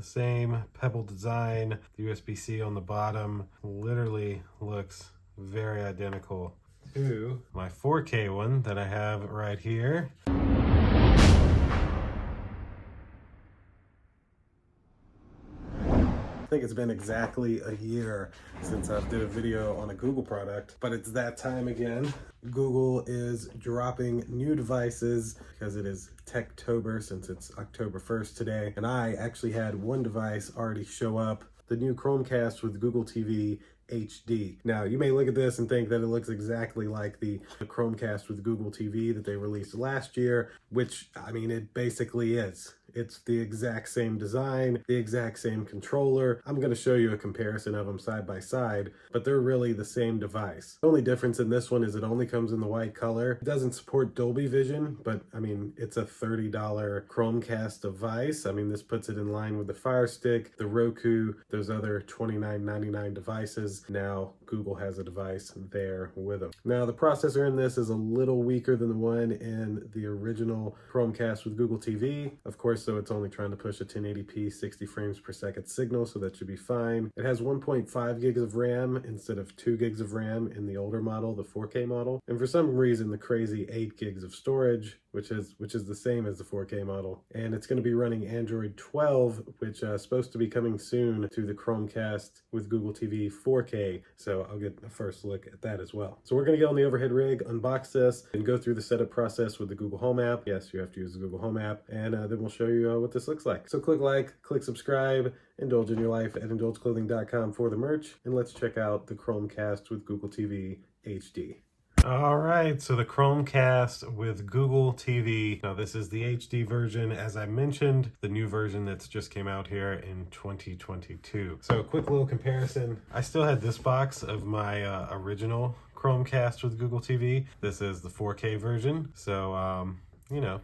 same pebble design, the USB-C on the bottom literally looks very identical to my 4K one that I have right here. I think it's been exactly a year since I've did a video on a Google product, but it's that time again. Google is dropping new devices because it is Techtober, since it's October 1st today. And I actually had one device already show up, the new Chromecast with Google TV HD. Now, you may look at this and think that it looks exactly like the Chromecast with Google TV that they released last year, which, I mean, it basically is. It's the exact same design, the exact same controller. I'm going to show you a comparison of them side by side, but they're really the same device. The only difference in this one is it only comes in the white color. It doesn't support Dolby Vision, but I mean, it's a $30 Chromecast device. I mean, this puts it in line with the Fire Stick, the Roku, those other $29.99 devices. Now, Google has a device there with them. Now, the processor in this is a little weaker than the one in the original Chromecast with Google TV. Of course, so it's only trying to push a 1080p 60 frames per second signal, so that should be fine. It has 1.5 gigs of RAM instead of 2 gigs of RAM in the older model, the 4K model. And for some reason, the crazy 8 gigs of storage, which is the same as the 4K model. And it's going to be running Android 12, which is supposed to be coming soon to the Chromecast with Google TV 4K. So I'll get a first look at that as well. So we're going to get on the overhead rig, unbox this, and go through the setup process with the Google Home app. Yes, you have to use the Google Home app. And then we'll show you what this looks like. So click like, click subscribe, indulge in your life at indulgeclothing.com for the merch. And let's check out the Chromecast with Google TV HD. All right, so the Chromecast with Google TV. Now, this is the HD version, as I mentioned, the new version that's just came out here in 2022. So a quick little comparison. I still had this box of my original Chromecast with Google TV. This is the 4K version. So, you know,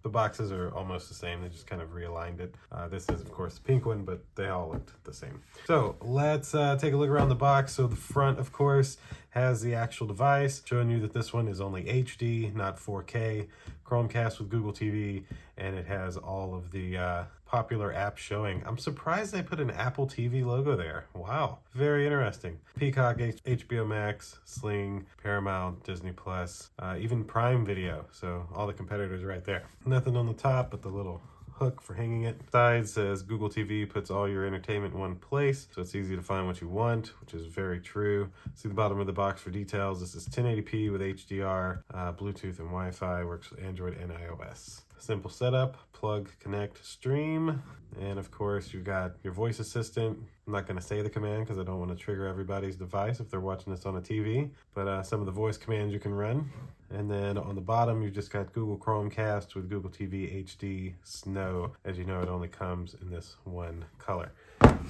the boxes are almost the same. They just kind of realigned it. This is, of course, the pink one, but they all looked the same. So let's take a look around the box. So the front, of course, has the actual device, showing you that this one is only HD, not 4K. Chromecast with Google TV, and it has all of the popular apps showing. I'm surprised they put an Apple TV logo there. Wow, very interesting. Peacock, HBO Max, Sling, Paramount, Disney Plus, even Prime Video. So all the competitors right there. Nothing on the top but the little hook for hanging it. Side says Google TV puts all your entertainment in one place, so it's easy to find what you want, which is very true. See the bottom of the box for details. This is 1080p with HDR, Bluetooth and Wi-Fi, works with Android and iOS. Simple setup, plug, connect, stream, and of course you've got your voice assistant. I'm not going to say the command because I don't want to trigger everybody's device if they're watching this on a TV, but some of the voice commands you can run. And then on the bottom, you've just got Google Chromecast with Google TV HD Snow. As you know, it only comes in this one color.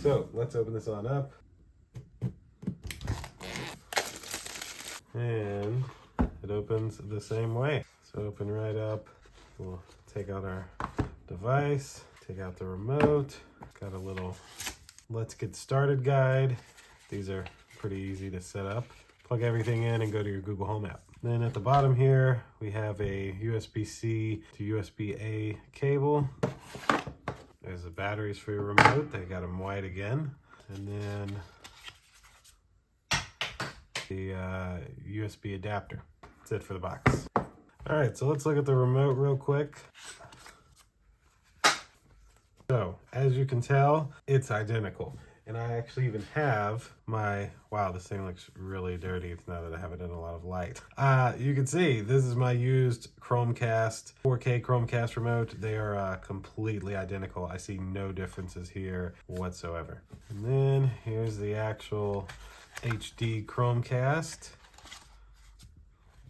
So let's open this on up. And it opens the same way. So open right up. We'll take out our device, take out the remote. Got a little let's get started guide. These are pretty easy to set up. Plug everything in and go to your Google Home app. Then at the bottom here, we have a USB-C to USB-A cable. There's the batteries for your remote. They got them white again. And then the USB adapter. That's it for the box. All right, so let's look at the remote real quick. So, as you can tell, it's identical. And I actually even have my, wow, this thing looks really dirty now that I have it in a lot of light. You can see, this is my used Chromecast, 4K Chromecast remote. They are completely identical. I see no differences here whatsoever. And then here's the actual HD Chromecast.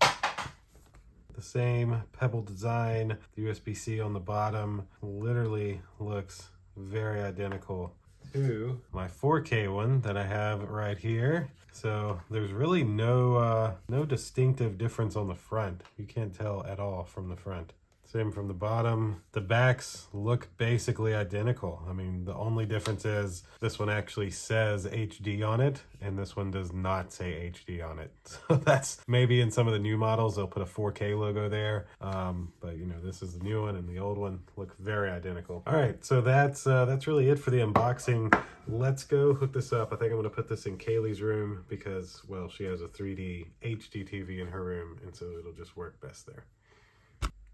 The same pebble design, the USB-C on the bottom literally looks very identical to my 4K one that I have right here. So there's really no distinctive difference on the front. You can't tell at all from the front. Same from the bottom. The backs look basically identical. I mean, the only difference is this one actually says HD on it, and this one does not say HD on it. So that's maybe in some of the new models, they'll put a 4K logo there. But you know, this is the new one and the old one look very identical. All right, so that's really it for the unboxing. Let's go hook this up. I think I'm gonna put this in Kaylee's room because, well, she has a 3D HD TV in her room, and so it'll just work best there.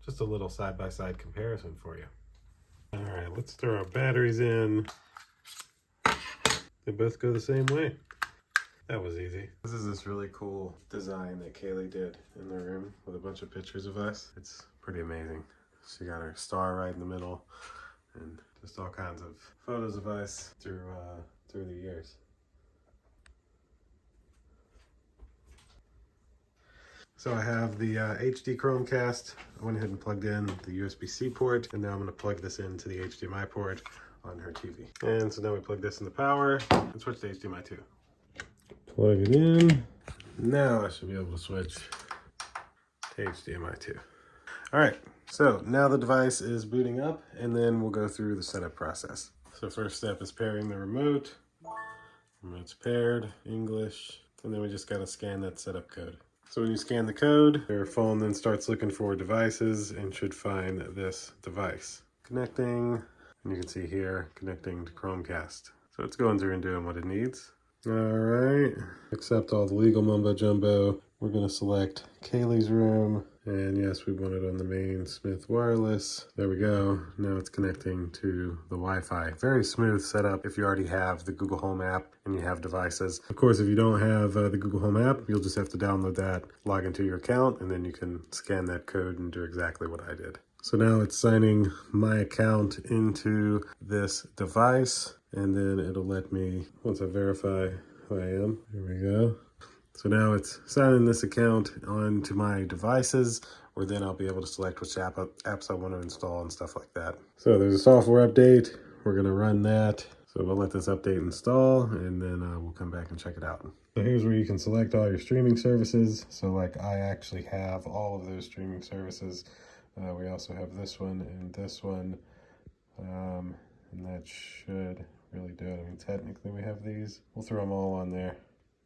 Just a little side-by-side comparison for you. All right, let's throw our batteries in. They both go the same way. That was easy. This is this really cool design that Kaylee did in the room with a bunch of pictures of us. It's pretty amazing. She got her star right in the middle and just all kinds of photos of us through the years. So I have the HD Chromecast. I went ahead and plugged in the USB-C port, and now I'm going to plug this into the HDMI port on her TV. And so now we plug this in the power and switch to HDMI 2. Plug it in. Now I should be able to switch to HDMI 2. All right, so now the device is booting up, and then we'll go through the setup process. So first step is pairing the remote. Remote's paired, English, and then we just got to scan that setup code. So when you scan the code, your phone then starts looking for devices and should find this device. Connecting, and you can see here, connecting to Chromecast. So it's going through and doing what it needs. All right, accept all the legal mumbo jumbo. We're gonna select Kaylee's room. And yes, we want it on the main Smith wireless. There we go. Now it's connecting to the Wi-Fi. Very smooth setup if you already have the Google Home app and you have devices. Of course, if you don't have the Google Home app, you'll just have to download that, log into your account, and then you can scan that code and do exactly what I did. So now it's signing my account into this device, and then it'll let me, once I verify who I am, here we go. So now it's signing this account onto my devices, where then I'll be able to select which apps I want to install and stuff like that. So there's a software update. We're going to run that. So we'll let this update install, and then we'll come back and check it out. So here's where you can select all your streaming services. So like I actually have all of those streaming services. We also have this one and this one. And that should really do it. I mean, technically we have these. We'll throw them all on there.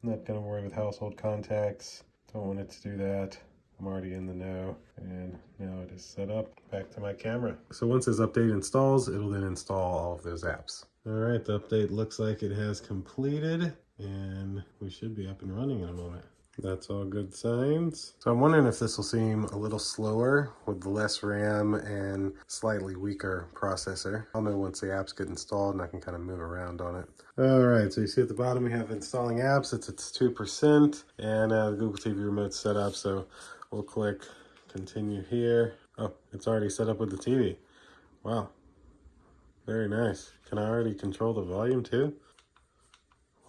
I'm not gonna worry with household contacts. Don't want it to do that. I'm already in the know, and now it is set up. Back to my camera. So once this update installs, it'll then install all of those apps. All right, the update looks like it has completed, and we should be up and running in a moment. That's all good signs. So I'm wondering if this will seem a little slower with less RAM and slightly weaker processor. I'll know once the apps get installed and I can kind of move around on it. All right, so you see at the bottom we have installing apps. It's 2%, and the Google TV remote's set up. So we'll click continue here. Oh, it's already set up with the TV. Wow, very nice. Can I already control the volume too?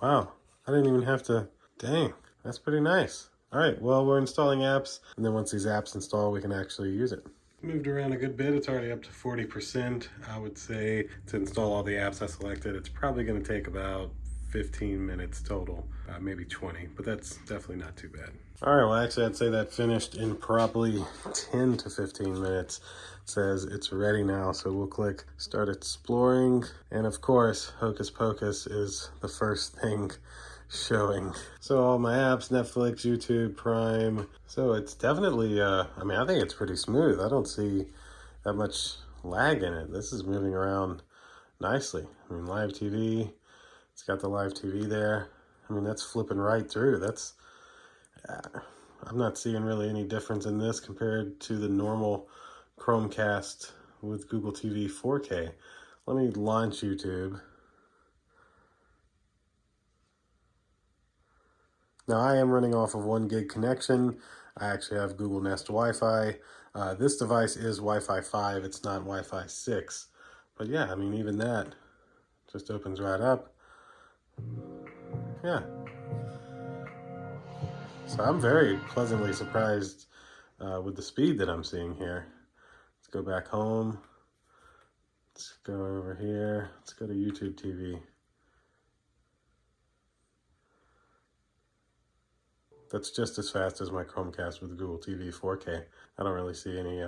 Wow, I didn't even have to, dang. That's pretty nice. All right, well, we're installing apps, and then once these apps install, we can actually use it. Moved around a good bit. It's already up to 40%. I would say to install all the apps I selected, it's probably going to take about 15 minutes total, maybe 20, but that's definitely not too bad. All right, well, actually, I'd say that finished in probably 10 to 15 minutes. It says it's ready now, so we'll click Start Exploring, and of course, Hocus Pocus is the first thing showing. So all my apps, Netflix, YouTube, Prime. So it's definitely, I mean, I think it's pretty smooth. I don't see that much lag in it. This is moving around nicely. I mean, live TV, it's got the live TV there. I mean, that's flipping right through. That's, I'm not seeing really any difference in this compared to the normal Chromecast with Google TV 4K. Let me launch YouTube. Now I am running off of 1 gig connection. I actually have Google Nest Wi-Fi. This device is Wi-Fi 5, it's not Wi-Fi 6. But yeah, I mean, even that just opens right up. Yeah. So I'm very pleasantly surprised with the speed that I'm seeing here. Let's go back home. Let's go over here. Let's go to YouTube TV. That's just as fast as my Chromecast with Google TV 4K. I don't really see any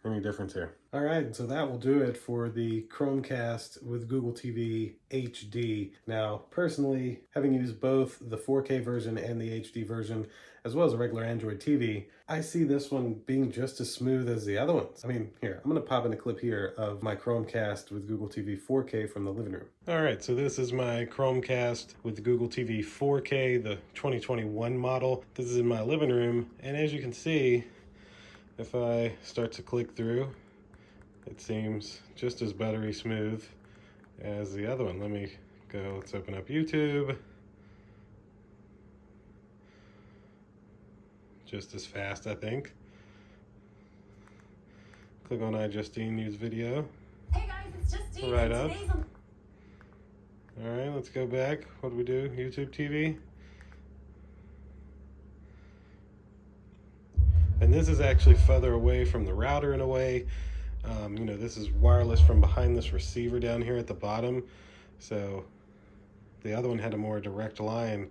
any difference here. All right, so that will do it for the Chromecast with Google TV HD. Now, personally, having used both the 4K version and the HD version, as well as a regular Android TV, I see this one being just as smooth as the other ones. I mean, here, I'm gonna pop in a clip here of my Chromecast with Google TV 4K from the living room. All right, so this is my Chromecast with Google TV 4K, the 2021 model. This is in my living room, and as you can see, if I start to click through, it seems just as buttery smooth as the other one. Let me go, let's open up YouTube. Just as fast, I think. Click on iJustine News Video. Hey guys, it's Justine. Right up. All right, let's go back. What do we do? YouTube TV. And this is actually further away from the router in a way. You know, this is wireless from behind this receiver down here at the bottom. So the other one had a more direct line,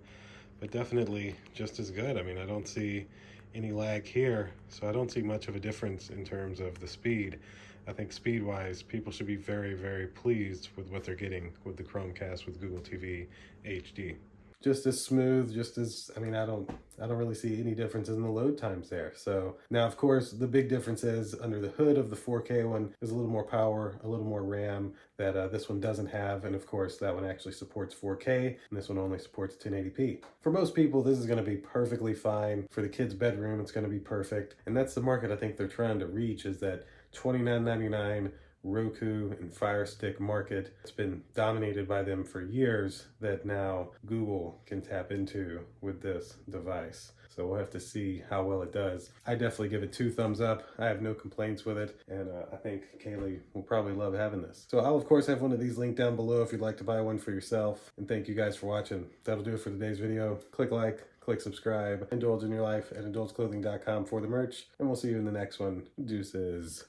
but definitely just as good. I mean, I don't see any lag here, so I don't see much of a difference in terms of the speed. I think speed-wise, people should be very, very pleased with what they're getting with the Chromecast with Google TV HD. Just as smooth, just as, I mean, I don't really see any differences in the load times there. So now, of course, the big difference is under the hood of the 4K one is a little more power, a little more RAM that this one doesn't have. And of course, that one actually supports 4K and this one only supports 1080p. For most people, this is going to be perfectly fine. For the kid's bedroom, it's going to be perfect. And that's the market I think they're trying to reach, is that $29.99 Roku and Fire Stick market. It's been dominated by them for years that now Google can tap into with this device. So we'll have to see how well it does. I definitely give it 2 thumbs up. I have no complaints with it, and I think Kaylee will probably love having this. So I'll of course have one of these linked down below if you'd like to buy one for yourself. And thank you guys for watching. That'll do it for today's video. Click like, click subscribe, indulge in your life at indulgeclothing.com for the merch, and we'll see you in the next one. Deuces.